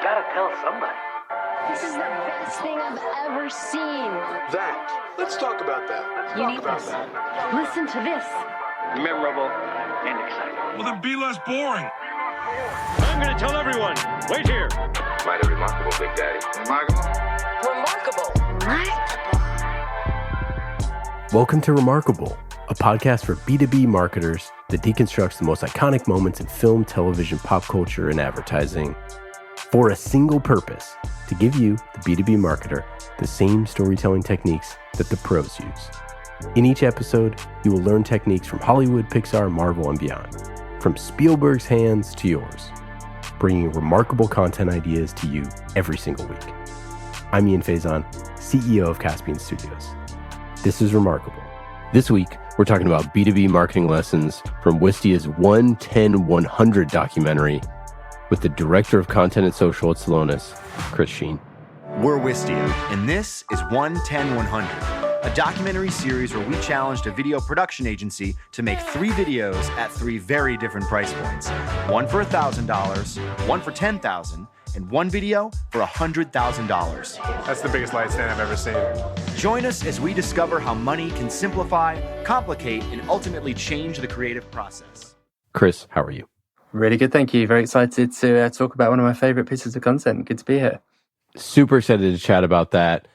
gotta tell somebody. This is the best thing I've ever seen. Let's talk about that. You need this. Listen to this. Memorable and exciting. Well, then be less boring. I'm going to tell everyone. Wait here. Mighty remarkable, Big Daddy. Remarkable? Welcome to Remarkable, a podcast for B2B marketers that deconstructs the most iconic moments in film, television, pop culture, and advertising for a single purpose: to give you, the B2B marketer, the same storytelling techniques that the pros use. In each episode, you will learn techniques from Hollywood, Pixar, Marvel, and beyond, from Spielberg's hands to yours, bringing remarkable content ideas to you every single week. I'm Ian Faison, CEO of Caspian Studios. This is Remarkable. This week, we're talking about B2B marketing lessons from Wistia's 1-10-100 documentary with the Director of Content and Social at Celonis, Chris Sheen. We're Wistia, and this is 1-10-100, a documentary series where we challenged a video production agency to make 3 videos at 3 very different price points. One for $1,000, one for $10,000, and one video for $100,000. That's the biggest light stand I've ever seen. Join us as we discover how money can simplify, complicate, and ultimately change the creative process. Chris, how are you? Really good, thank you. Very excited to talk about one of my favorite pieces of content. Good to be here. Super excited to chat about that.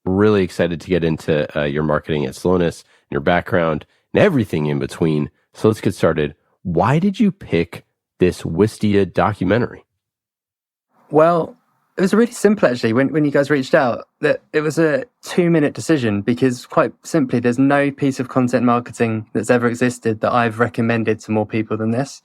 Really excited to get into your marketing at Celonis, and your background, and everything in between. So let's get started. Why did you pick this Wistia documentary? Well, it was really simple, actually, when you guys reached out. That it was a 2-minute decision because, quite simply, there's no piece of content marketing that's ever existed that I've recommended to more people than this.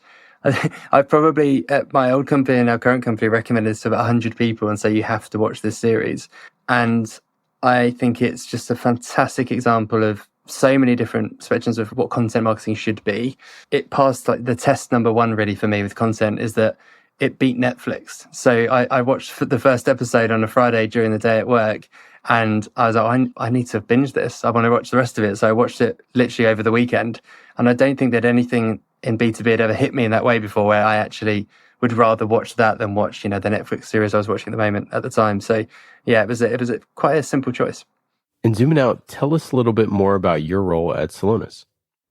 I've probably, at my old company and our current company, recommended this to about 100 people and say, you have to watch this series. And I think it's just a fantastic example of so many different spectrums of what content marketing should be. It passed like the test number 1 really for me with content is that it beat Netflix. So I watched the first episode on a Friday during the day at work, and I was like, I need to binge this. I want to watch the rest of it. So I watched it literally over the weekend. And I don't think that anything in B2B had ever hit me in that way before, where I actually would rather watch that than watch, the Netflix series I was watching at the time. So yeah, it was quite a simple choice. And zooming out, tell us a little bit more about your role at Celonis.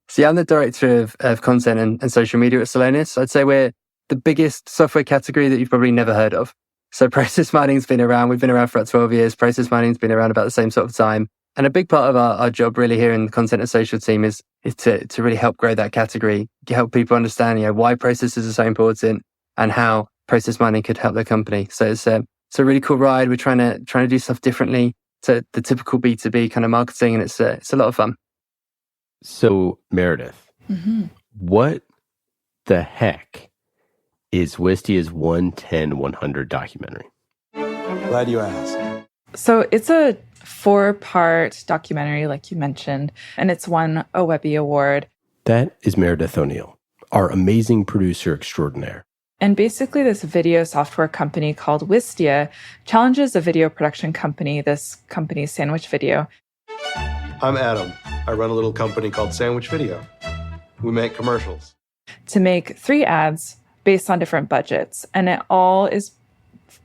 So yeah, I'm the director of content and social media at Celonis. I'd say we're the biggest software category that you've probably never heard of. So process mining's been around. We've been around for about 12 years. Process mining's been around about the same sort of time. And a big part of our job really here in the content and social team is to really help grow that category, help people understand, why processes are so important and how process mining could help their company. So it's a really cool ride. We're trying to do stuff differently to the typical B2B kind of marketing, and it's a lot of fun. So Meredith, what the heck is Wistia's 1-10-100 documentary? Glad you asked. So it's a 4-part documentary, like you mentioned, and it's won a Webby Award. That is Meredith O'Neill, our amazing producer extraordinaire. And basically this video software company called Wistia challenges a video production company, this company Sandwich Video. I'm Adam. I run a little company called Sandwich Video. We make commercials. To make 3 ads based on different budgets. And it all is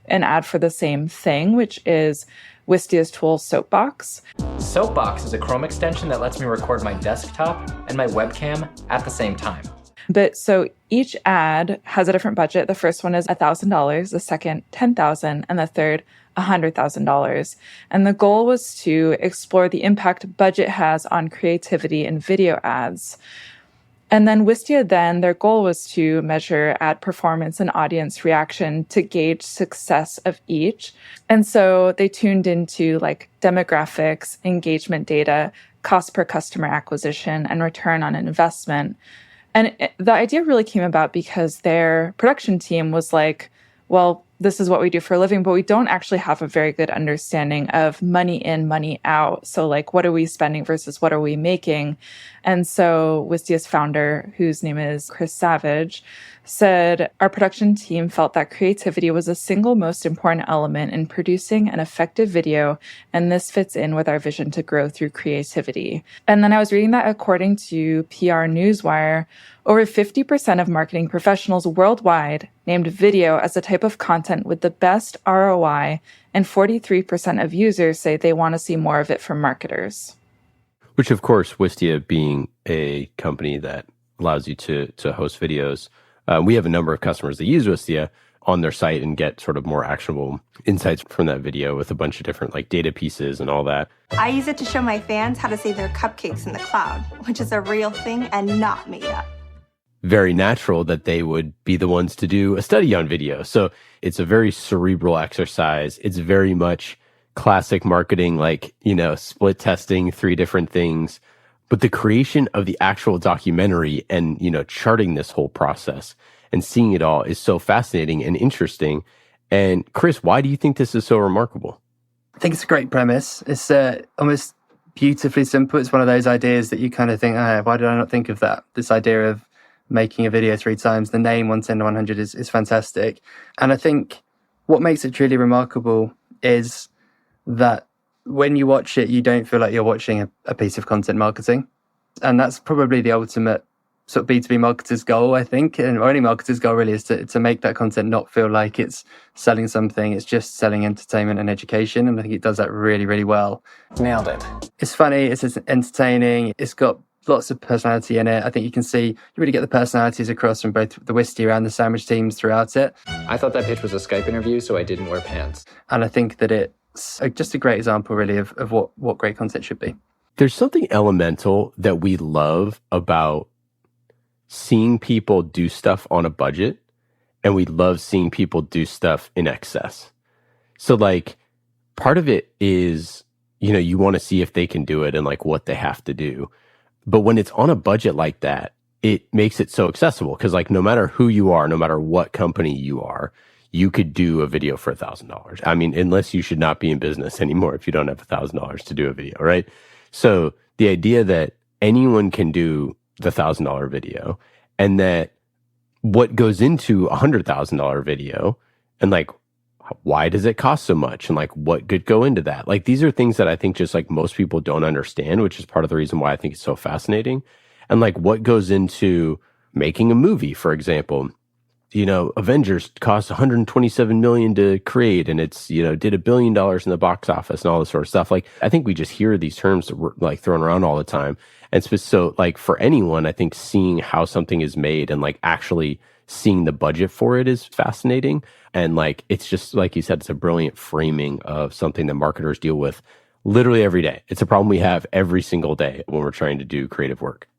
an ad for the same thing, which is Wistia's tool, Soapbox. Soapbox is a Chrome extension that lets me record my desktop and my webcam at the same time. But so each ad has a different budget. The first one is $1,000, the second $10,000, and the third $100,000. And the goal was to explore the impact budget has on creativity in video ads. And then Wistia, their goal was to measure ad performance and audience reaction to gauge success of each. And so they tuned into demographics, engagement data, cost per customer acquisition, and return on investment. And the idea really came about because their production team was like, well, this is what we do for a living, but we don't actually have a very good understanding of money in, money out. So what are we spending versus what are we making? And so Wistia's founder, whose name is Chris Savage, said, our production team felt that creativity was the single most important element in producing an effective video, and this fits in with our vision to grow through creativity. And then I was reading that according to PR Newswire, Over 50% of marketing professionals worldwide named video as a type of content with the best ROI, and 43% of users say they want to see more of it from marketers. Which, of course, Wistia being a company that allows you to host videos, we have a number of customers that use Wistia on their site and get sort of more actionable insights from that video with a bunch of different like data pieces and all that. I use it to show my fans how to save their cupcakes in the cloud, which is a real thing and not made up. Very natural that they would be the ones to do a study on video. So it's a very cerebral exercise. It's very much classic marketing, like, split testing 3 different things. But the creation of the actual documentary and, charting this whole process and seeing it all is so fascinating and interesting. And Chris, why do you think this is so remarkable? I think it's a great premise. It's almost beautifully simple. It's one of those ideas that you kind of think, why did I not think of that? This idea of making a video 3 times, the name 110 to 100 is fantastic. And I think what makes it truly remarkable is that when you watch it, you don't feel like you're watching a piece of content marketing. And that's probably the ultimate sort of B2B marketer's goal, I think. And any marketer's goal really is to make that content not feel like it's selling something. It's just selling entertainment and education. And I think it does that really, really well. Nailed it. It's funny. It's entertaining. It's got lots of personality in it. I think you really get the personalities across from both the Wistia and the Sandwich teams throughout it. I thought that pitch was a Skype interview, so I didn't wear pants. And I think that it's just a great example, really, of what great content should be. There's something elemental that we love about seeing people do stuff on a budget, and we love seeing people do stuff in excess. So, like, part of it is, you want to see if they can do it and, like, what they have to do. But when it's on a budget like that, it makes it so accessible because, like, no matter who you are, no matter what company you are, you could do a video for $1,000. I mean, unless you should not be in business anymore if you don't have $1,000 to do a video, right? So the idea that anyone can do the $1,000 video and that what goes into a $100,000 video and, like, why does it cost so much? And, like, what could go into that? Like, these are things that I think just, like, most people don't understand, which is part of the reason why I think it's so fascinating. And, like, what goes into making a movie, for example. Avengers cost $127 million to create, and it's, did $1 billion in the box office and all this sort of stuff. Like, I think we just hear these terms that we're, like, thrown around all the time. And so, like, for anyone, I think seeing how something is made and, like, actually seeing the budget for it is fascinating. And, like, it's just, like you said, it's a brilliant framing of something that marketers deal with literally every day. It's a problem we have every single day when we're trying to do creative work.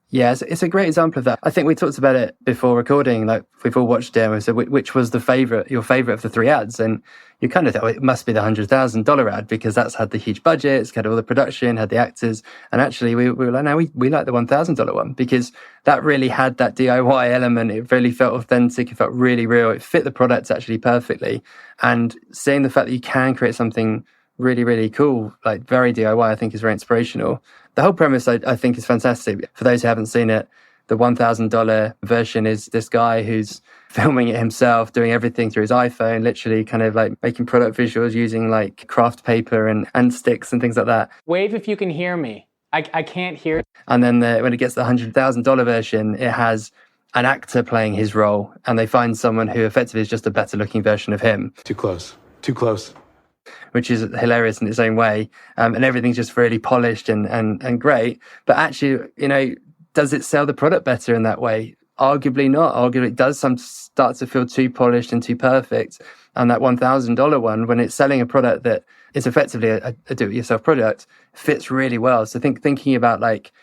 Yeah, it's a great example of that. I think we talked about it before recording. Like, we've all watched it and we said, which was your favorite of the 3 ads? And you kind of thought, it must be the $100,000 ad because that's had the huge budget, it's had all the production, had the actors. And actually, we were like, no, we like the $1,000 one because that really had that DIY element. It really felt authentic. It felt really real. It fit the product actually perfectly. And seeing the fact that you can create something really, really cool, like very DIY, I think is very inspirational. The whole premise, I think, is fantastic. For those who haven't seen it, the $1,000 version is this guy who's filming it himself, doing everything through his iPhone, literally kind of like making product visuals using like craft paper and sticks and things like that. Wave if you can hear me. I can't hear. And then when it gets the $100,000 version, it has an actor playing his role, and they find someone who effectively is just a better looking version of him. Too close. Too close. Which is hilarious in its own way. And everything's just really polished and great. But actually, does it sell the product better in that way? Arguably not. Arguably it does start to feel too polished and too perfect. And that $1,000 one, when it's selling a product that is effectively a do-it-yourself product, fits really well. So thinking about, like,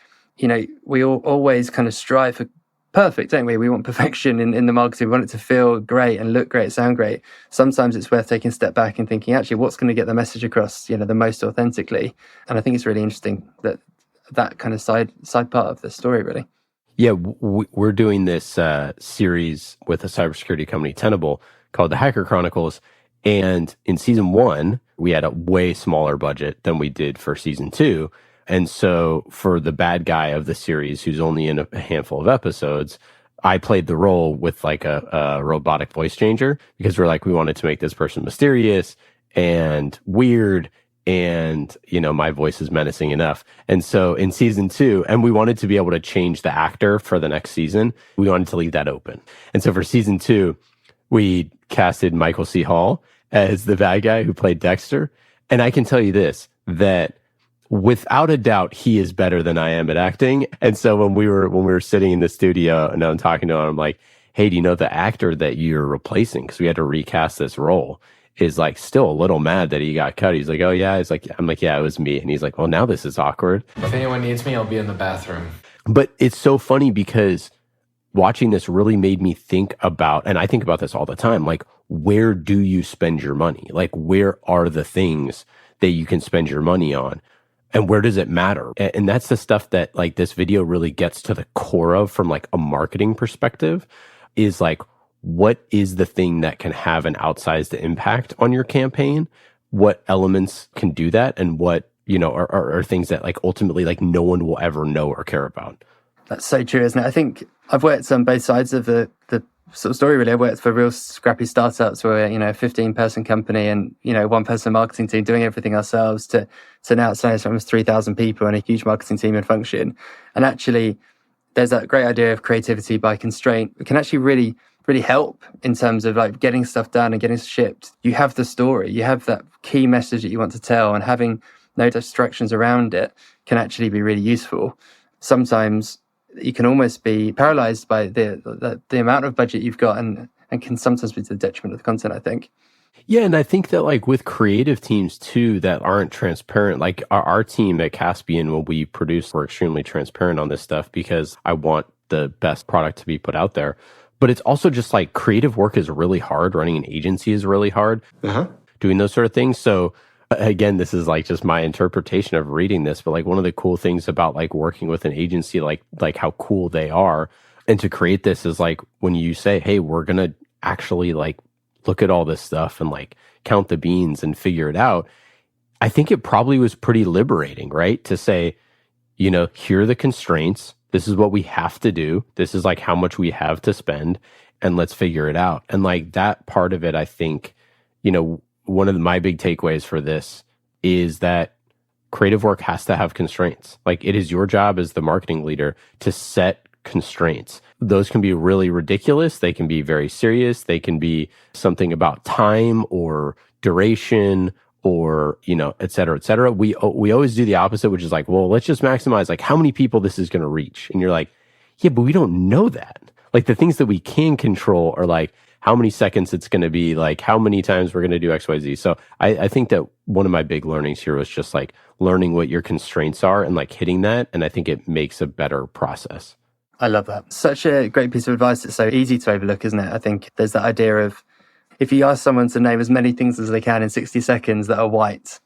we all always kind of strive for perfect, don't we? We want perfection in the marketing. We want it to feel great and look great, sound great. Sometimes it's worth taking a step back and thinking, actually, what's going to get the message across, the most authentically? And I think it's really interesting that kind of side part of the story, really. Yeah, we're doing this series with a cybersecurity company, Tenable, called The Hacker Chronicles. And in season 1, we had a way smaller budget than we did for season 2. And so for the bad guy of the series, who's only in a handful of episodes, I played the role with like a robotic voice changer because we wanted to make this person mysterious and weird and, you know, my voice is menacing enough. And so in season 2, and we wanted to be able to change the actor for the next season, we wanted to leave that open. And so for season 2, we casted Michael C. Hall as the bad guy who played Dexter. And I can tell you this, that without a doubt, he is better than I am at acting. And so when we were sitting in the studio and I'm talking to him, I'm like, hey, do you know the actor that you're replacing? Because we had to recast this role. Is like still a little mad that he got cut. He's like, oh yeah. I'm like, yeah, it was me. And he's like, well, now this is awkward. If anyone needs me, I'll be in the bathroom. But it's so funny because watching this really made me think about, and I think about this all the time, like, where do you spend your money? Like, where are the things that you can spend your money on? And where does it matter? And that's the stuff that like this video really gets to the core of from like a marketing perspective, is like, what is the thing that can have an outsized impact on your campaign? What elements can do that? And what, you know, are things that like ultimately like no one will ever know or care about? That's so true, isn't it? I think I've worked on both sides of the sort of story, really. I worked for real scrappy startups where, you know, a 15-person company and, you know, one-person marketing team doing everything ourselves to now it's almost 3,000 people and a huge marketing team and function. And actually, there's that great idea of creativity by constraint. It can actually really help in terms of like getting stuff done and getting shipped. You have the story, you have that key message that you want to tell, and having no distractions around it can actually be really useful. Sometimes you can almost be paralyzed by the amount of budget you've got and can sometimes be to the detriment of the content, I think. Yeah, and I think that like with creative teams too that aren't transparent, like our team at Caspian, when we produce, we're extremely transparent on this stuff because I want the best product to be put out there. But it's also just like creative work is really hard. Running an agency is really hard. Doing those sort of things. So again, this is like just my interpretation of reading this. But like one of the cool things about like working with an agency, like how cool they are, and to create this is like when you say, hey, we're going to actually like look at all this stuff and like count the beans and figure it out. I think it probably was pretty liberating, right? To say, you know, here are the constraints. This is what we have to do. This is like how much we have to spend, and let's figure it out. And like that part of it, I think, you know, one of my big takeaways for this is that creative work has to have constraints. Like it is your job as the marketing leader to set constraints. Those can be really ridiculous. They can be very serious. They can be something about time or duration or, you know, et cetera, et cetera. We always do the opposite, which is like, well, let's just maximize like how many people this is going to reach. And you're like, yeah, but we don't know that. Like the things that we can control are like how many seconds it's going to be, like how many times we're going to do X, Y, Z. So I think that one of my big learnings here was just like learning what your constraints are and like hitting that. And I think it makes a better process. I love that. Such a great piece of advice. It's so easy to overlook, isn't it? I think there's that idea of if you ask someone to name as many things as they can in 60 seconds that are white,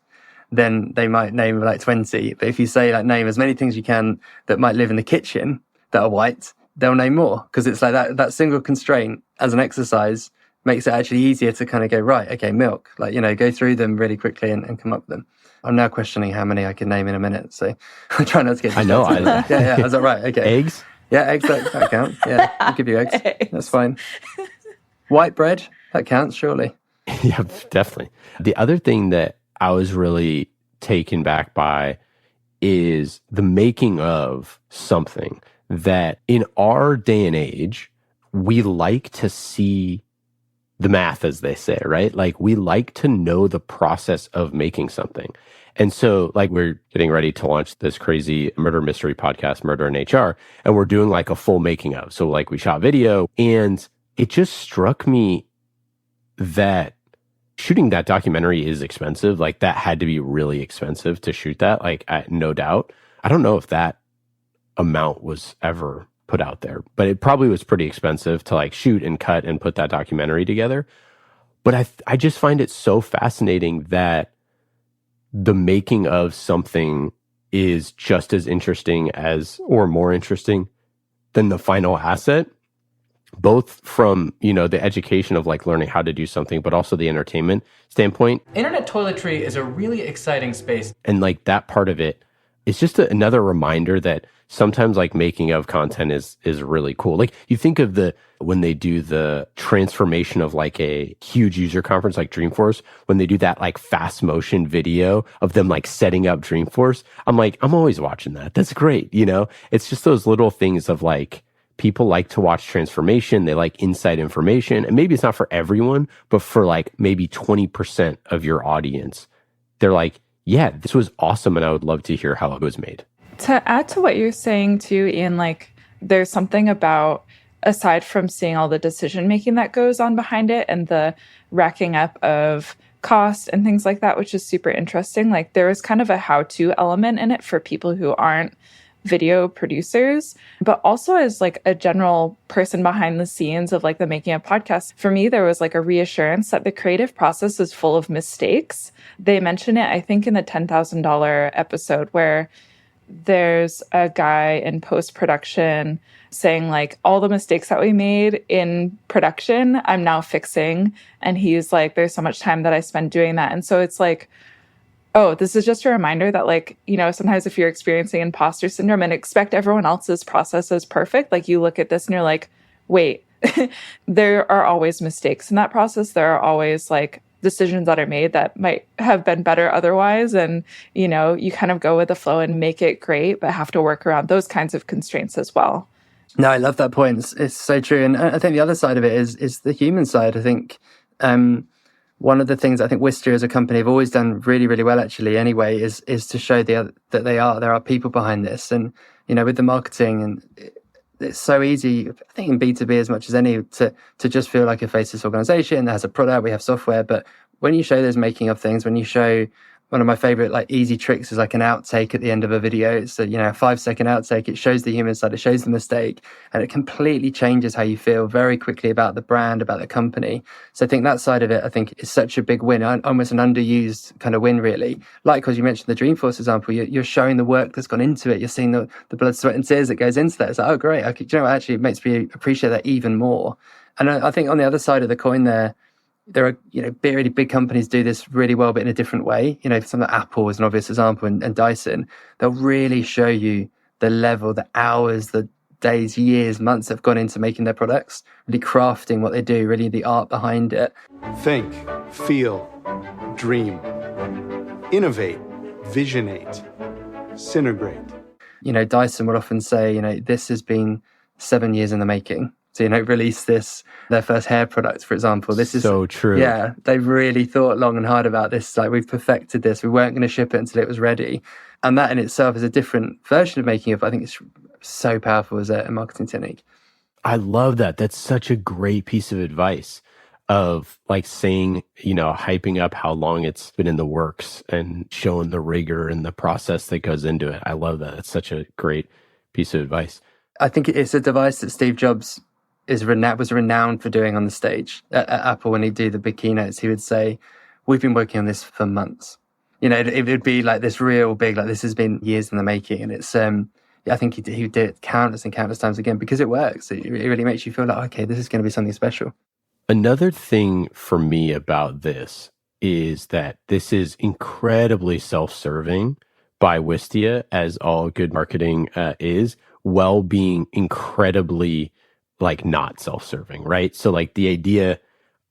then they might name like 20. But if you say like name as many things you can that might live in the kitchen that are white, they'll name more, because it's like that single constraint as an exercise makes it actually easier to kind of go, right, okay, milk, like, you know, go through them really quickly and come up with them. I'm now questioning how many I can name in a minute. So I try not to get distracted. I know. Yeah. Is that right? Okay. Eggs? Yeah, eggs, that count. Yeah, I'll give you eggs. That's fine. White bread, that counts, surely. Yeah, definitely. The other thing that I was really taken back by is the making of something that in our day and age, we like to see the math, as they say, right? Like we like to know the process of making something. And so like we're getting ready to launch this crazy murder mystery podcast, Murder in HR, and we're doing like a full making of. So like we shot video, and it just struck me that shooting that documentary is expensive. Like that had to be really expensive to shoot that, like no doubt. I don't know if that amount was ever put out there, but it probably was pretty expensive to like shoot and cut and put that documentary together. But I just find it so fascinating that the making of something is just as interesting as, or more interesting than the final asset, both from, you know, the education of like learning how to do something, but also the entertainment standpoint. Internet toiletry is a really exciting space. And like that part of it it's just another reminder that sometimes like making of content is really cool. Like you think of when they do the transformation of like a huge user conference like Dreamforce, when they do that like fast motion video of them like setting up Dreamforce, I'm always watching that. That's great. It's just those little things of like, people like to watch transformation. They like inside information. And maybe it's not for everyone, but for like maybe 20% of your audience, they're like, yeah, this was awesome. And I would love to hear how it was made. To add to what you're saying too, Ian, like there's something about, aside from seeing all the decision making that goes on behind it and the racking up of cost and things like that, which is super interesting. Like there is kind of a how-to element in it for people who aren't video producers, but also as like a general person behind the scenes of like the making of podcasts. For me, there was like a reassurance that the creative process is full of mistakes. They mention it, I think, in the $10,000 episode where there's a guy in post-production saying like, all the mistakes that we made in production, I'm now fixing. And he's like, there's so much time that I spend doing that. And so it's like, oh, this is just a reminder that like, sometimes if you're experiencing imposter syndrome and expect everyone else's process as perfect, like you look at this and you're like, wait, there are always mistakes in that process. There are always like decisions that are made that might have been better otherwise. And, you kind of go with the flow and make it great, but have to work around those kinds of constraints as well. No, I love that point. It's so true. And I think the other side of it is the human side. I think one of the things I think Wistia as a company have always done really, really well actually anyway is to show that there are people behind this. And, with the marketing, and it's so easy, I think in B2B as much as any, to just feel like a faceless organization that has a product, we have software. But when you show those making of things, when you show, one of my favorite like easy tricks is like an outtake at the end of a video. It's a 5-second outtake. It shows the human side, it shows the mistake, and it completely changes how you feel very quickly about the brand, about the company. So I think that side of it, I think, is such a big win, almost an underused kind of win, really. Like, because you mentioned the Dreamforce example, you're showing the work that's gone into it. You're seeing the blood, sweat, and tears that goes into that. It's like, oh, great. Actually, it makes me appreciate that even more. And I think on the other side of the coin there are, really big companies do this really well, but in a different way. Some of Apple is an obvious example, and Dyson, they'll really show you the level, the hours, the days, years, months that have gone into making their products, really crafting what they do, really the art behind it. Think, feel, dream, innovate, visionate, synergrate. Dyson would often say, this has been 7 years in the making. So, release their first hair product, for example. This is so true. Yeah, they really thought long and hard about this. Like, we've perfected this. We weren't going to ship it until it was ready. And that in itself is a different version of making it. I think it's so powerful as a marketing technique. I love that. That's such a great piece of advice of like saying, hyping up how long it's been in the works and showing the rigor and the process that goes into it. I love that. It's such a great piece of advice. I think it's a device that Steve Jobs was renowned for doing on the stage at Apple. When he'd do the big keynotes, he would say, we've been working on this for months. It would be like this real big, like this has been years in the making. And it's, I think he did it countless and countless times again because it works. It really makes you feel like, okay, this is going to be something special. Another thing for me about this is that this is incredibly self-serving by Wistia, as all good marketing is, while being incredibly like not self-serving, right? So like the idea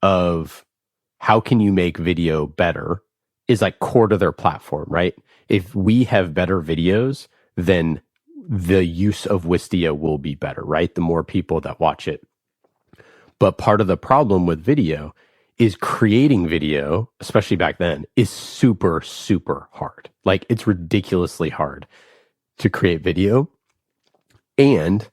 of how can you make video better is like core to their platform, right? If we have better videos, then the use of Wistia will be better, right? The more people that watch it. But part of the problem with video is creating video, especially back then, is super, super hard. Like it's ridiculously hard to create video. And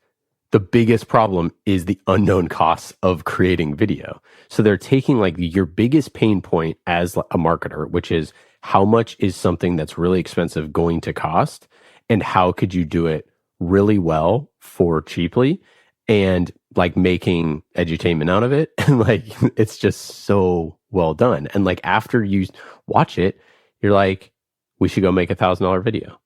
the biggest problem is the unknown costs of creating video. So they're taking like your biggest pain point as a marketer, which is how much is something that's really expensive going to cost, and how could you do it really well for cheaply, and like making edutainment out of it. And like, it's just so well done. And like, after you watch it, you're like, we should go make $1,000 video.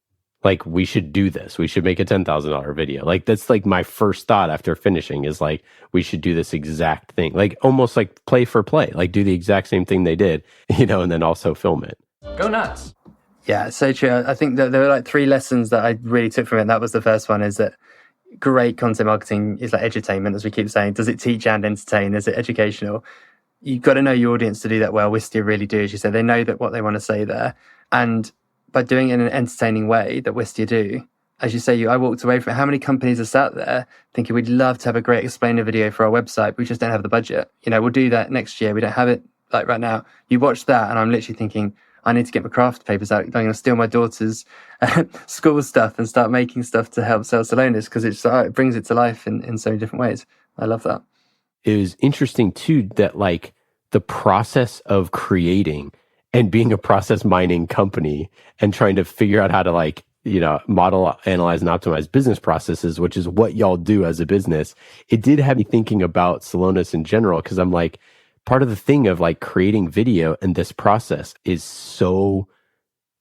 Like, we should do this. We should make a $10,000 video. Like, that's like my first thought after finishing is like, we should do this exact thing. Like, almost like play for play. Like, do the exact same thing they did, and then also film it. Go nuts. Yeah, so true. I think that there were like 3 lessons that I really took from it. That was the first one, is that great content marketing is like edutainment, as we keep saying. Does it teach and entertain? Is it educational? You've got to know your audience to do that well. Wistia really do, as you said. They know that what they want to say there. And by doing it in an entertaining way that Wistia do, as you say, I walked away from it. How many companies are sat there thinking we'd love to have a great explainer video for our website, but we just don't have the budget. We'll do that next year. We don't have it like right now. You watch that and I'm literally thinking, I need to get my craft papers out. I'm going to steal my daughter's school stuff and start making stuff to help sell Celonis, because it brings it to life in so many different ways. I love that. It was interesting too that like the process of creating and being a process mining company and trying to figure out how to like, model, analyze, and optimize business processes, which is what y'all do as a business. It did have me thinking about Celonis in general, because I'm like, part of the thing of like creating video and this process is so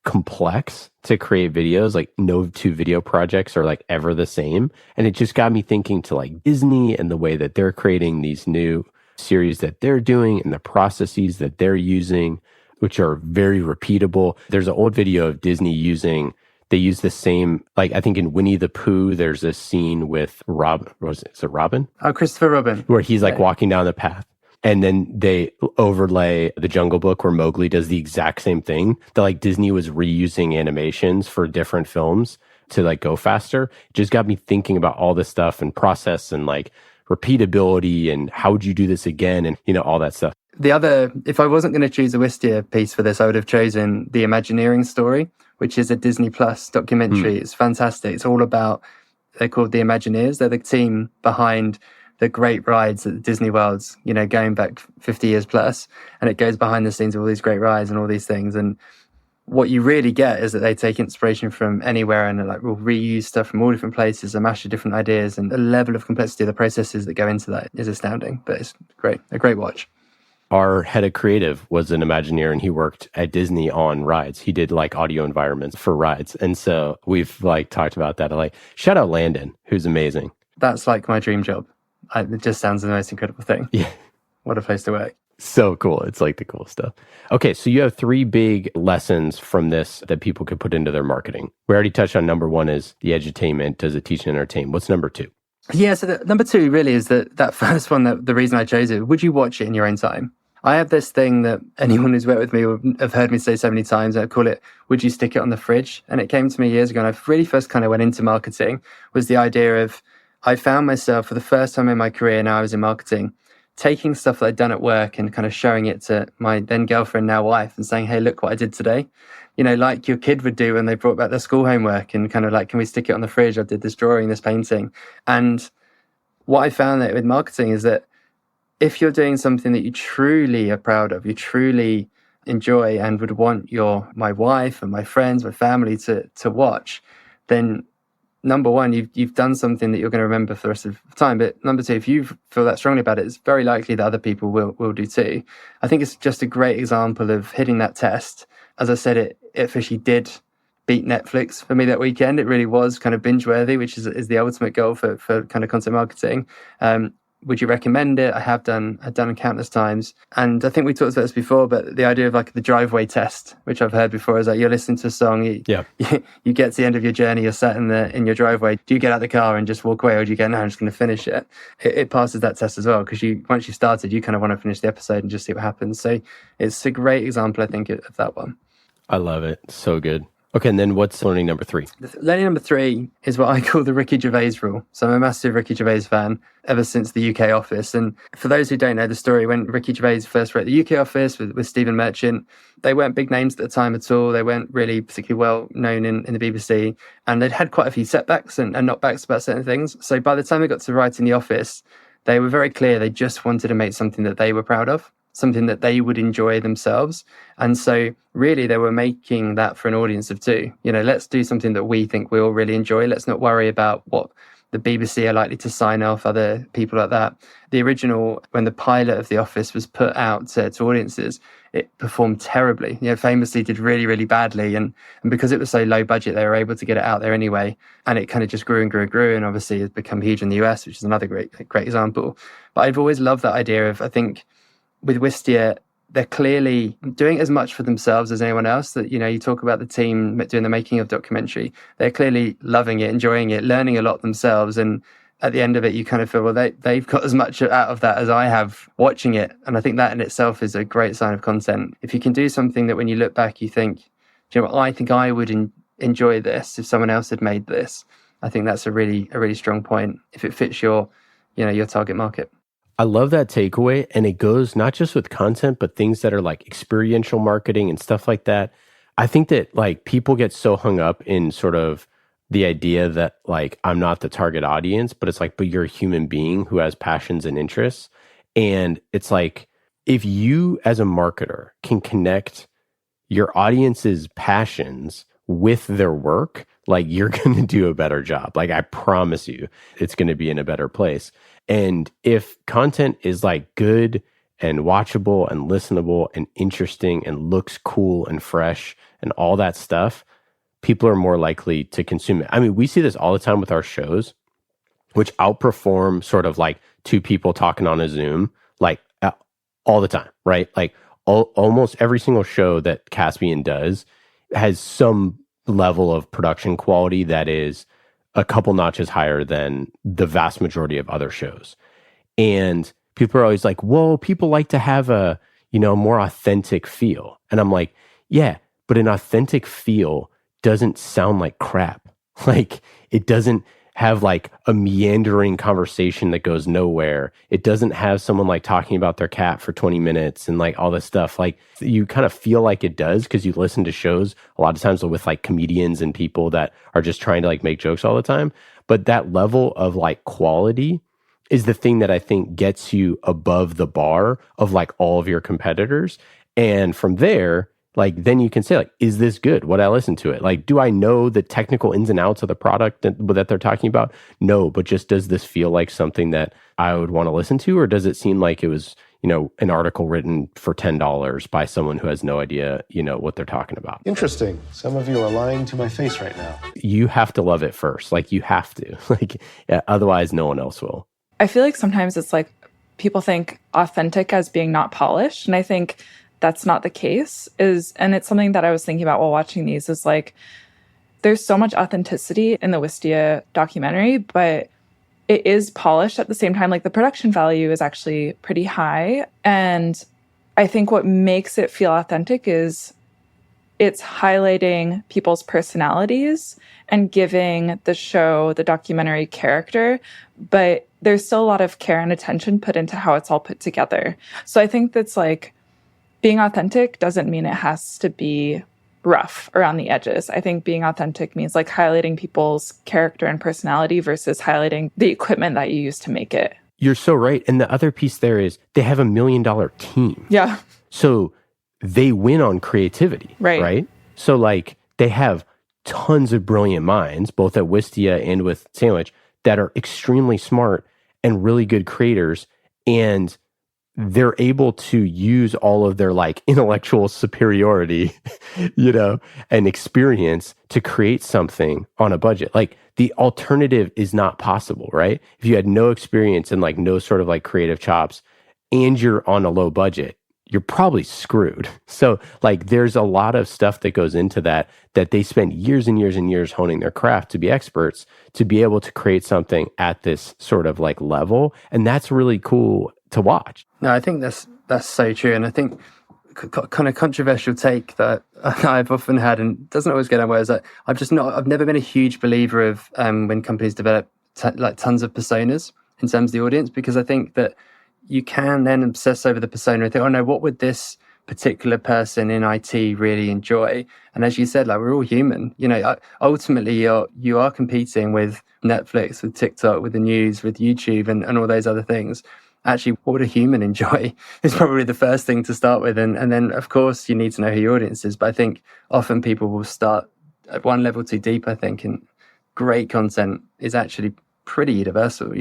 complex to create videos. Like no 2 video projects are like ever the same. And it just got me thinking to like Disney and the way that they're creating these new series that they're doing and the processes that they're using, which are very repeatable. There's an old video of Disney they use the same, like I think in Winnie the Pooh, there's a scene with is it Robin? Oh, Christopher Robin. Where he's like walking down the path. And then they overlay the Jungle Book where Mowgli does the exact same thing. That like Disney was reusing animations for different films to like go faster. It just got me thinking about all this stuff and process and like repeatability and how would you do this again and all that stuff. The other, if I wasn't going to choose a Wistia piece for this, I would have chosen The Imagineering Story, which is a Disney Plus documentary. It's fantastic. It's all about, they're called the Imagineers. They're the team behind the great rides at the Disney Worlds, going back 50 years plus. And it goes behind the scenes of all these great rides and all these things. And what you really get is that they take inspiration from anywhere and like will reuse stuff from all different places, a mash of different ideas, and the level of complexity of the processes that go into that is astounding. But it's great, a great watch. Our head of creative was an Imagineer and he worked at Disney on rides. He did like audio environments for rides. And so we've like talked about that. Like shout out Landon, who's amazing. That's like my dream job. It just sounds the most incredible thing. Yeah. What a place to work. So cool. It's like the cool stuff. Okay, so you have 3 big lessons from this that people could put into their marketing. We already touched on number 1 is the edutainment. Does it teach and entertain? What's number 2? Yeah, so number 2 really is that first one, the reason I chose it. Would you watch it in your own time? I have this thing that anyone who's worked with me will have heard me say so many times. I call it, would you stick it on the fridge? And it came to me years ago. And I really first kind of went into marketing was the idea of, I found myself for the first time in my career, now I was in marketing, taking stuff that I'd done at work and kind of showing it to my then girlfriend, now wife, and saying, hey, look what I did today. Like your kid would do when they brought back their school homework and kind of like, can we stick it on the fridge? I did this drawing, this painting. And what I found that with marketing is that if you're doing something that you truly are proud of, you truly enjoy and would want my wife and my friends, my family to watch, then number 1, you've done something that you're going to remember for the rest of the time. But number 2, if you feel that strongly about it, it's very likely that other people will do too. I think it's just a great example of hitting that test. As I said, it officially did beat Netflix for me that weekend. It really was kind of binge worthy, which is the ultimate goal for kind of content marketing. Would you recommend it? I've done it countless times. And I think we talked about this before, but the idea of like the driveway test, which I've heard before, is like you're listening to a song, you get to the end of your journey, you're sat in your driveway. Do you get out the car and just walk away, or do you go, no, I'm just going to finish it? It passes that test as well, because once you started, you kind of want to finish the episode and just see what happens. So it's a great example, I think, of that one. I love it. So good. Okay, and then what's learning number 3? Learning number 3 is what I call the Ricky Gervais rule. So I'm a massive Ricky Gervais fan ever since the UK office. And for those who don't know the story, when Ricky Gervais first wrote the UK office with Stephen Merchant, they weren't big names at the time at all. They weren't really particularly well known in the BBC. And they'd had quite a few setbacks and knockbacks about certain things. So by the time they got to writing the office, they were very clear they just wanted to make something that they were proud of, something that they would enjoy themselves. And so really they were making that for an audience of 2. Let's do something that we think we all really enjoy. Let's not worry about what the BBC are likely to sign off, other people like that. The original, when the pilot of The Office was put out to audiences, it performed terribly. Famously did really, really badly. And because it was so low budget, they were able to get it out there anyway. And it kind of just grew and grew and grew. And obviously it's become huge in the US, which is another great example. But I've always loved that idea of, I think, with Wistia, they're clearly doing as much for themselves as anyone else. That, you talk about the team doing the making of documentary. They're clearly loving it, enjoying it, learning a lot themselves. And at the end of it, you kind of feel, well, they've got as much out of that as I have watching it. And I think that in itself is a great sign of content. If you can do something that when you look back, you think, I think I would enjoy this if someone else had made this. I think that's a really strong point if it fits your target market. I love that takeaway. And it goes not just with content, but things that are like experiential marketing and stuff like that. I think that like people get so hung up in sort of the idea that like, I'm not the target audience, but it's like, but you're a human being who has passions and interests. And it's like, if you as a marketer can connect your audience's passions with their work, like you're going to do a better job. Like I promise you, it's going to be in a better place. And if content is like good and watchable and listenable and interesting and looks cool and fresh and all that stuff, people are more likely to consume it. I mean, we see this all the time with our shows, which outperform sort of like two people talking on a Zoom, like all the time, right? Like almost every single show that Caspian does has some level of production quality that is a couple notches higher than the vast majority of other shows. And people are always like, whoa, people like to have a, more authentic feel. And I'm like, yeah, but an authentic feel doesn't sound like crap. Like it doesn't have like a meandering conversation that goes nowhere. It doesn't have someone like talking about their cat for 20 minutes and like all this stuff. Like you kind of feel like it does because you listen to shows a lot of times with like comedians and people that are just trying to like make jokes all the time. But that level of like quality is the thing that I think gets you above the bar of like all of your competitors. And from there, like, then you can say, like, is this good? Would I listen to it? Like, do I know the technical ins and outs of the product that they're talking about? No, but just does this feel like something that I would want to listen to? Or does it seem like it was, an article written for $10 by someone who has no idea, what they're talking about? Interesting. Some of you are lying to my face right now. You have to love it first. Like, you have to. Like, yeah, otherwise, no one else will. I feel like sometimes it's like people think authentic as being not polished. And I think that's not the case. And it's something that I was thinking about while watching these is like, there's so much authenticity in the Wistia documentary, but it is polished at the same time. Like the production value is actually pretty high. And I think what makes it feel authentic is it's highlighting people's personalities and giving the show, the documentary character, but there's still a lot of care and attention put into how it's all put together. So I think that's like, being authentic doesn't mean it has to be rough around the edges. I think being authentic means like highlighting people's character and personality versus highlighting the equipment that you use to make it. You're so right. And the other piece there is they have $1 million team. Yeah. So they win on creativity. Right? So like they have tons of brilliant minds, both at Wistia and with Sandwich, that are extremely smart and really good creators. And they're able to use all of their like intellectual superiority, and experience to create something on a budget. Like the alternative is not possible, right? If you had no experience and like no sort of like creative chops and you're on a low budget, you're probably screwed. So like there's a lot of stuff that goes into that they spend years and years and years honing their craft to be experts, to be able to create something at this sort of like level. And that's really cool to watch. No, I think that's so true. And I think kind of controversial take that I've often had and doesn't always get anywhere is that I've never been a huge believer of when companies develop tons of personas in terms of the audience, because I think that you can then obsess over the persona and think, oh no, what would this particular person in IT really enjoy? And as you said, like we're all human. Ultimately you are competing with Netflix, with TikTok, with the news, with YouTube and all those other things. Actually, what would a human enjoy is probably the first thing to start with. And then, of course, you need to know who your audience is. But I think often people will start at one level too deep, I think. And great content is actually pretty universal.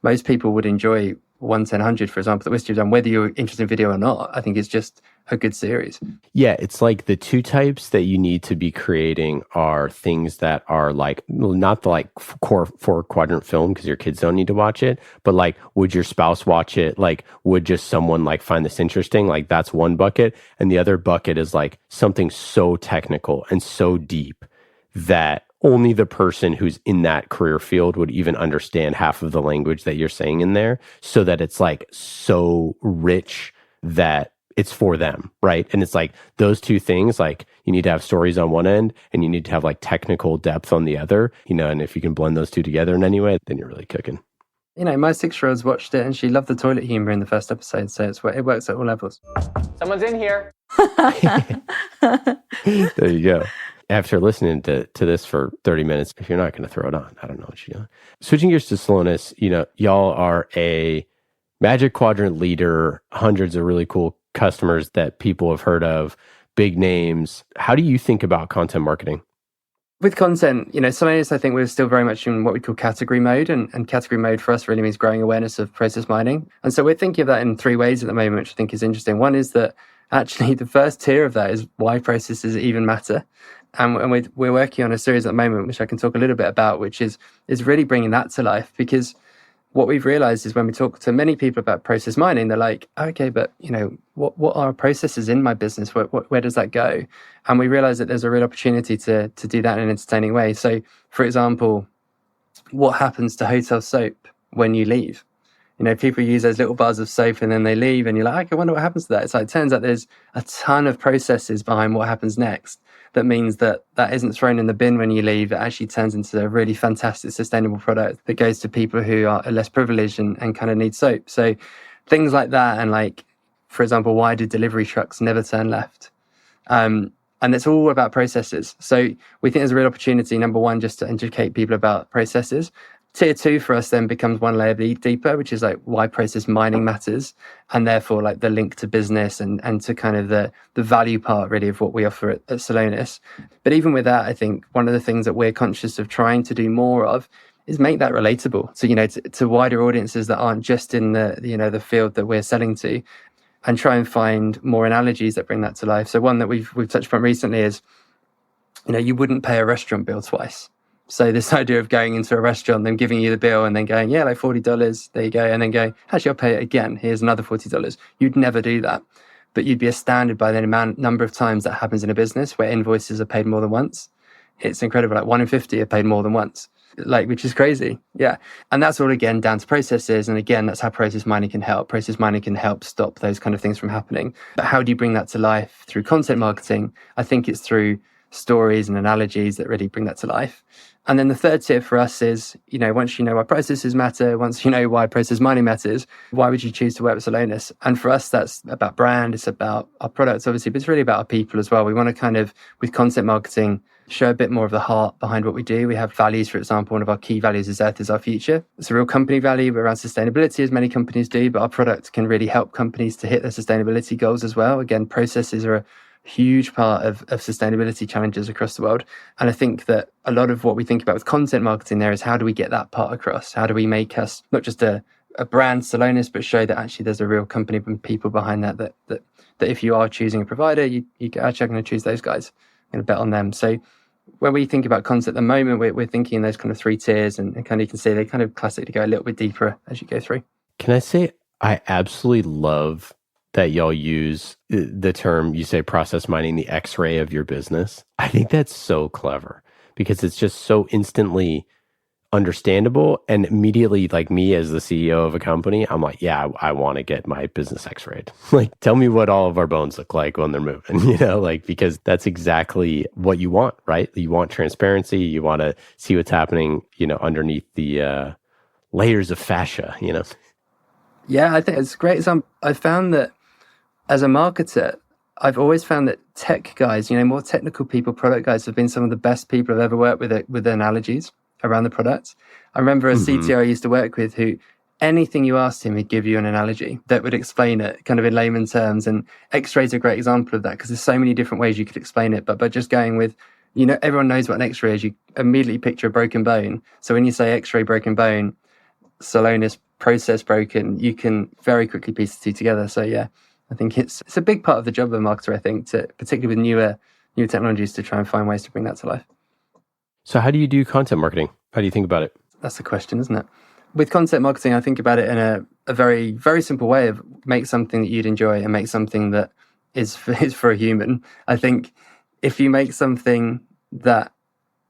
Most people would enjoy 1-10-100, for example, that Wistia have done, whether you're interested in video or not, I think it's just a good series. Yeah, it's like the two types that you need to be creating are things that are like, not the like core 4-quadrant film because your kids don't need to watch it, but like, would your spouse watch it? Like, would just someone like find this interesting? Like, that's one bucket. And the other bucket is like something so technical and so deep that only the person who's in that career field would even understand half of the language that you're saying in there, so that it's like so rich that it's for them, right? And it's like those two things, like you need to have stories on one end and you need to have like technical depth on the other, and if you can blend those two together in any way, then you're really cooking. My 6-year-old's watched it and she loved the toilet humor in the first episode, so it works at all levels. Someone's in here. There you go. After listening to this for 30 minutes, if you're not going to throw it on, I don't know what you're doing. Switching gears to Celonis, y'all are a Magic Quadrant leader, hundreds of really cool customers that people have heard of, big names. How do you think about content marketing? With content, Celonis, I think we're still very much in what we call category mode, and category mode for us really means growing awareness of process mining. And so we're thinking of that in 3 ways at the moment, which I think is interesting. One is that actually the first tier of that is why processes even matter. And we're working on a series at the moment, which I can talk a little bit about, which is really bringing that to life. Because what we've realized is when we talk to many people about process mining, they're like, okay, but what are processes in my business? Where does that go? And we realize that there's a real opportunity to do that in an entertaining way. So, for example, what happens to hotel soap when you leave? People use those little bars of soap and then they leave, and you're like, okay, I wonder what happens to that. It's like, it turns out there's a ton of processes behind what happens next. That means that isn't thrown in the bin when you leave. It actually turns into a really fantastic, sustainable product that goes to people who are less privileged and kind of need soap. So things like that. And like, for example, why do delivery trucks never turn left? And it's all about processes. So we think there's a real opportunity, number one, just to educate people about processes. Tier 2 for us then becomes one layer deeper, which is like why process mining matters, and therefore like the link to business and to kind of the value part really of what we offer at Celonis. But even with that, I think one of the things that we're conscious of trying to do more of is make that relatable. So, to wider audiences that aren't just in the field that we're selling to, and try and find more analogies that bring that to life. So one that we've touched upon recently is, you wouldn't pay a restaurant bill twice. So this idea of going into a restaurant, them giving you the bill and then going, yeah, like $40, there you go. And then going, actually, I'll pay it again. Here's another $40. You'd never do that. But you'd be astounded by the number of times that happens in a business where invoices are paid more than once. It's incredible. Like 1 in 50 are paid more than once, which is crazy. Yeah. And that's all, again, down to processes. And again, that's how process mining can help. Process mining can help stop those kind of things from happening. But how do you bring that to life through content marketing? I think it's through stories and analogies that really bring that to life. And then the third tier for us is, once you know why processes matter, once you know why process mining matters, why would you choose to work with Celonis? And for us, that's about brand, it's about our products, obviously, but it's really about our people as well. We want to kind of, with content marketing, show a bit more of the heart behind what we do. We have values, for example, one of our key values is Earth is our future. It's a real company value around sustainability, as many companies do, but our product can really help companies to hit their sustainability goals as well. Again, processes are a huge part of sustainability challenges across the world. And I think that a lot of what we think about with content marketing there is how do we get that part across? How do we make us not just a brand Celonis, but show that actually there's a real company and people behind that if you are choosing a provider, you go, actually, I'm going to choose those guys. I'm going to bet on them. So when we think about content at the moment, we're thinking in those kind of 3 tiers, and kind of you can see they kind of classically go a little bit deeper as you go through. Can I say I absolutely love that y'all use the term, you say process mining, the X-ray of your business. I think that's so clever because it's just so instantly understandable, and immediately, like me as the CEO of a company, I'm like, yeah, I want to get my business X-rayed. Like, tell me what all of our bones look like when they're moving, because that's exactly what you want, right? You want transparency. You want to see what's happening, underneath the layers of fascia, Yeah, I think it's great. I found that as a marketer, I've always found that tech guys, more technical people, product guys have been some of the best people I've ever worked with analogies around the product. I remember a CTO I used to work with who anything you asked him, he'd give you an analogy that would explain it kind of in layman terms. And X-ray is a great example of that because there's so many different ways you could explain it. But just going with, everyone knows what an X-ray is. You immediately picture a broken bone. So when you say X-ray broken bone, Celonis process broken, you can very quickly piece the two together. So yeah, I think it's a big part of the job of a marketer, I think, to particularly with newer technologies, to try and find ways to bring that to life. So how do you do content marketing? How do you think about it? That's the question, isn't it? With content marketing, I think about it in a very, very simple way of make something that you'd enjoy and make something that is for a human. I think if you make something that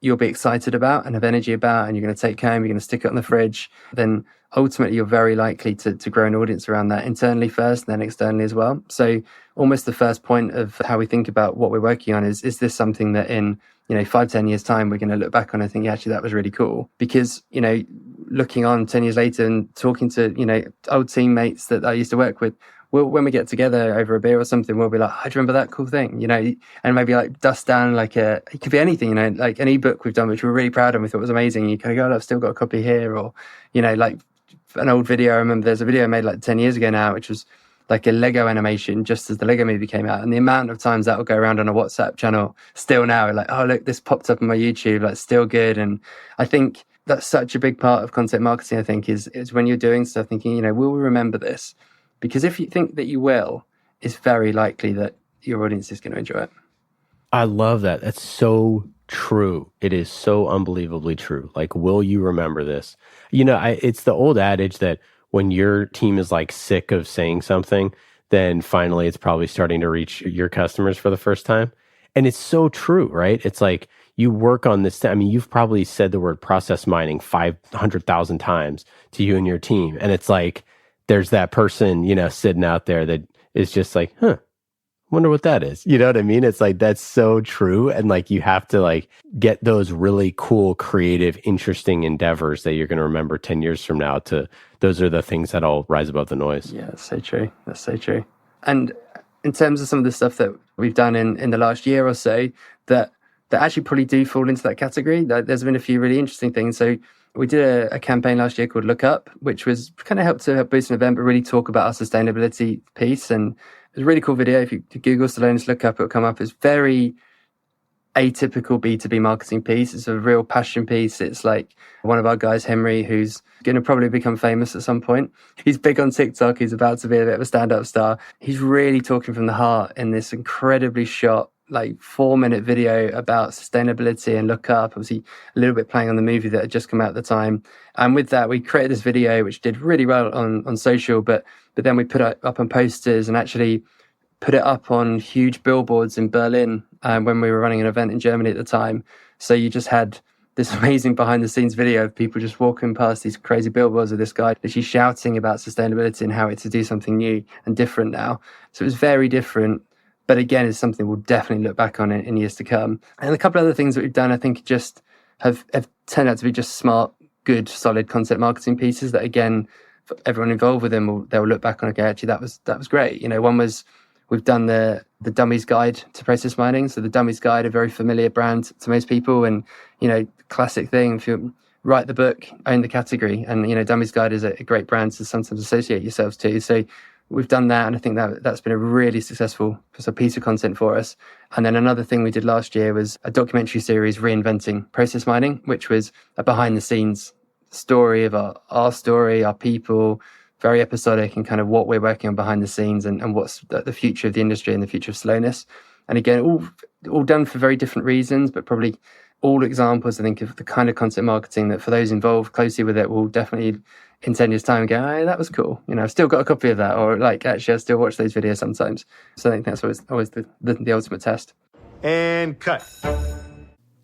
you'll be excited about and have energy about, and you're going to take home, you're going to stick it on the fridge, then ultimately you're very likely to grow an audience around that, internally first, and then externally as well. So almost the first point of how we think about what we're working on is this something that in 5-10 years time we're going to look back on and think, yeah, actually that was really cool? Because looking on 10 years later and talking to old teammates that I used to work with, when we get together over a beer or something, we'll be like, I remember that cool thing, and maybe like dust down it could be anything, like an ebook we've done, which we're really proud of, we thought was amazing. And you kind of go, I've still got a copy here, or, like an old video. I remember there's a video I made like 10 years ago now, which was like a Lego animation just as the Lego movie came out. And the amount of times that will go around on a WhatsApp channel still now, like, oh, look, this popped up on my YouTube, like still good. And I think that's such a big part of content marketing, I think, is when you're doing stuff thinking, will we remember this? Because if you think that you will, it's very likely that your audience is going to enjoy it. I love that. That's so true. It is so unbelievably true. Like, will you remember this? It's the old adage that when your team is like sick of saying something, then finally it's probably starting to reach your customers for the first time. And it's so true, right? It's like you work on this. I mean, you've probably said the word process mining 500,000 times to you and your team. And it's like, there's that person, sitting out there that is just like, wonder what that is. You know what I mean? It's like, that's so true. And like, you have to like get those really cool, creative, interesting endeavors that you're going to remember 10 years from now those are the things that'll rise above the noise. Yeah, that's so true. That's so true. And in terms of some of the stuff that we've done in the last year or so that actually probably do fall into that category, there's been a few really interesting things. So we did a campaign last year called Look Up, which was kind of helped boost an event, but really talk about our sustainability piece. And it was a really cool video. If you Google Celonis Look Up, it'll come up. It's very atypical B2B marketing piece. It's a real passion piece. It's like one of our guys, Henry, who's going to probably become famous at some point. He's big on TikTok. He's about to be a bit of a stand-up star. He's really talking from the heart in this incredibly shot, like 4-minute video about sustainability and Look Up, obviously a little bit playing on the movie that had just come out at the time. And with that, we created this video, which did really well on social, but then we put it up on posters and actually put it up on huge billboards in Berlin when we were running an event in Germany at the time. So you just had this amazing behind the scenes video of people just walking past these crazy billboards of this guy literally shouting about sustainability and how it's to do something new and different now. So it was very different. But again, it's something we'll definitely look back on in years to come. And a couple of other things that we've done, I think, just have turned out to be just smart, good, solid content marketing pieces that, again, for everyone involved with them, they'll look back on, okay, actually, that was great. One was we've done the Dummies Guide to Process Mining. So the Dummies Guide, a very familiar brand to most people. And, classic thing, if you write the book, own the category. And, Dummies Guide is a great brand to sometimes associate yourselves to. So we've done that, and I think that's been a really successful piece of content for us. And then another thing we did last year was a documentary series reinventing process mining, which was a behind-the-scenes story of our story, our people, very episodic, and kind of what we're working on behind the scenes and what's the future of the industry and the future of Celonis. And again, all done for very different reasons, but probably all examples, I think, of the kind of content marketing that for those involved closely with it will definitely in 10 years' time go, hey, that was cool. I've still got a copy of that. Or like, actually, I still watch those videos sometimes. So I think that's always the ultimate test. And cut.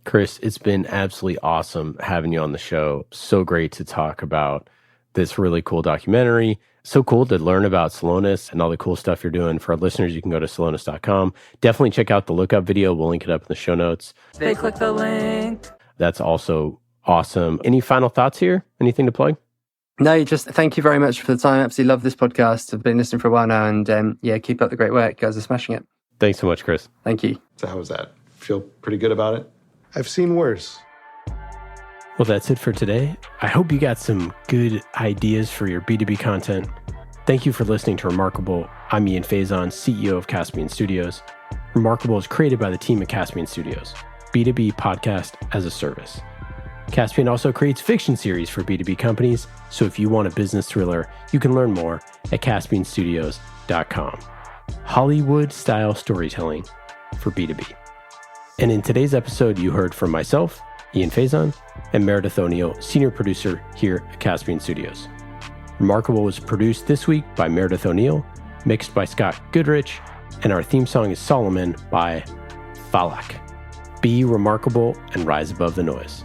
Chris, it's been absolutely awesome having you on the show. So great to talk about this really cool documentary. So cool to learn about Celonis and all the cool stuff you're doing. For our listeners, you can go to celonis.com. Definitely check out the Look Up video. We'll link it up in the show notes. They click the link. That's also awesome. Any final thoughts here? Anything to plug? No, just thank you very much for the time. I absolutely love this podcast. I've been listening for a while now, and keep up the great work. You guys are smashing it. Thanks so much, Chris. Thank you. So how was that? Feel pretty good about it? I've seen worse. Well, that's it for today. I hope you got some good ideas for your B2B content. Thank you for listening to Remarkable. I'm Ian Faison, CEO of Caspian Studios. Remarkable is created by the team at Caspian Studios, B2B podcast as a service. Caspian also creates fiction series for B2B companies, so if you want a business thriller, you can learn more at caspianstudios.com. Hollywood-style storytelling for B2B. And in today's episode, you heard from myself, Ian Faison, and Meredith O'Neill, senior producer here at Caspian Studios. Remarkable was produced this week by Meredith O'Neill, mixed by Scott Goodrich, and our theme song is Solomon by Falak. Be remarkable and rise above the noise.